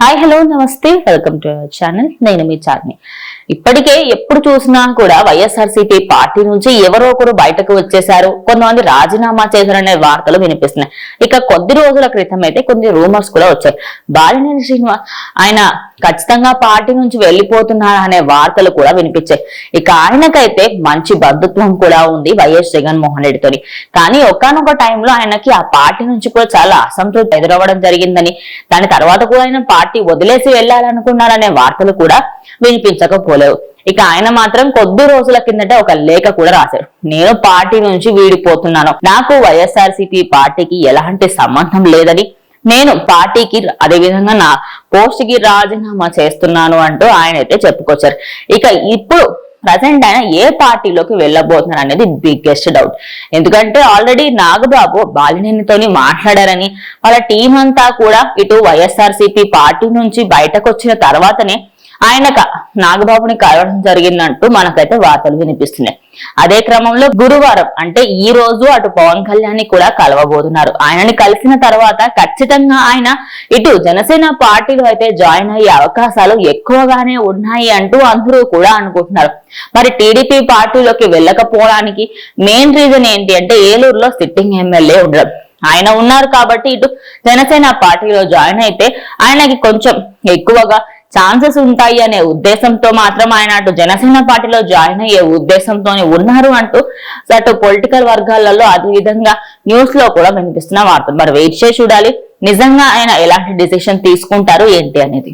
Hi hello నమస్తే welcome to our channel. నేను మీ చార్మి. ఇప్పటికే ఎప్పుడు చూసినా కూడా వైఎస్ఆర్సీపీ పార్టీ నుంచి ఎవరో ఒకరు బయటకు వచ్చేసారు, కొంతమంది రాజీనామా చేశారనే వార్తలు వినిపిస్తున్నాయి. ఇక కొద్ది రోజుల క్రితం అయితే కొన్ని రూమర్స్ కూడా వచ్చాయి. బాలినేని శ్రీనివాస్ ఆయన ఖచ్చితంగా పార్టీ నుంచి వెళ్లిపోతున్నారు అనే వార్తలు కూడా వినిపించాయి. ఇక ఆయనకైతే మంచి బంధుత్వం కూడా ఉంది వైఎస్ జగన్మోహన్ రెడ్డితోని. కానీ ఒకానొక టైంలో ఆయనకి ఆ పార్టీ నుంచి కూడా చాలా అసంతృప్తి ఎదురవ్వడం జరిగిందని, దాని తర్వాత కూడా ఆయన పార్టీ వదిలేసి వెళ్లాలనుకున్నారనే వార్తలు కూడా వినిపించకపోలేవు. ఇక ఆయన మాత్రం కొద్ది రోజుల కిందట ఒక లేఖ కూడా రాశాడు. నేను పార్టీ నుంచి వీడిపోతున్నాను, నాకు వైఎస్ఆర్సీపీ పార్టీకి ఎలాంటి సంబంధం లేదని, నేను పార్టీకి అదేవిధంగా నా పోస్ట్ కి రాజీనామా చేస్తున్నాను అంటూ ఆయన అయితే చెప్పుకొచ్చారు. ఇక ఇప్పుడు ప్రజెంట్ ఆయన ఏ పార్టీలోకి వెళ్ళబోతున్నారు అనేది బిగ్గెస్ట్ డౌట్. ఎందుకంటే ఆల్రెడీ నాగబాబు బాలినేనితోని మాట్లాడారని, వాళ్ళ టీం అంతా కూడా ఇటు వైఎస్ఆర్సీపీ పార్టీ నుంచి బయటకు వచ్చిన తర్వాతనే ఆయన నాగబాబుని కలవడం జరిగిందంటూ మనకైతే వార్తలు వినిపిస్తున్నాయి. అదే క్రమంలో గురువారం అంటే ఈ రోజు అటు పవన్ కళ్యాణ్ కూడా కలవబోతున్నారు. ఆయనని కలిసిన తర్వాత ఖచ్చితంగా ఆయన ఇటు జనసేన పార్టీలో అయితే జాయిన్ అయ్యే అవకాశాలు ఎక్కువగానే ఉన్నాయి అంటూ అందరూ కూడా అనుకుంటున్నారు. మరి టీడీపీ పార్టీలోకి వెళ్ళకపోవడానికి మెయిన్ రీజన్ ఏంటి అంటే ఏలూరులో సిట్టింగ్ ఎమ్మెల్యే ఉండడం. ఆయన ఉన్నారు కాబట్టి ఇటు జనసేన పార్టీలో జాయిన్ అయితే ఆయనకి కొంచెం ఎక్కువగా ఛాన్సెస్ ఉంటాయి అనే ఉద్దేశంతో మాత్రం ఆయన అటు జనసేన పార్టీలో జాయిన్ అయ్యే ఉద్దేశంతోనే ఉన్నారు అంటూ అటు పొలిటికల్ వర్గాలలో అదే విధంగా న్యూస్ లో కూడా వినిపిస్తున్న వార్తలు. మరి వెయిట్ చేసి చూడాలి నిజంగా ఆయన ఎలాంటి డిసిషన్ తీసుకుంటారు ఏంటి అనేది.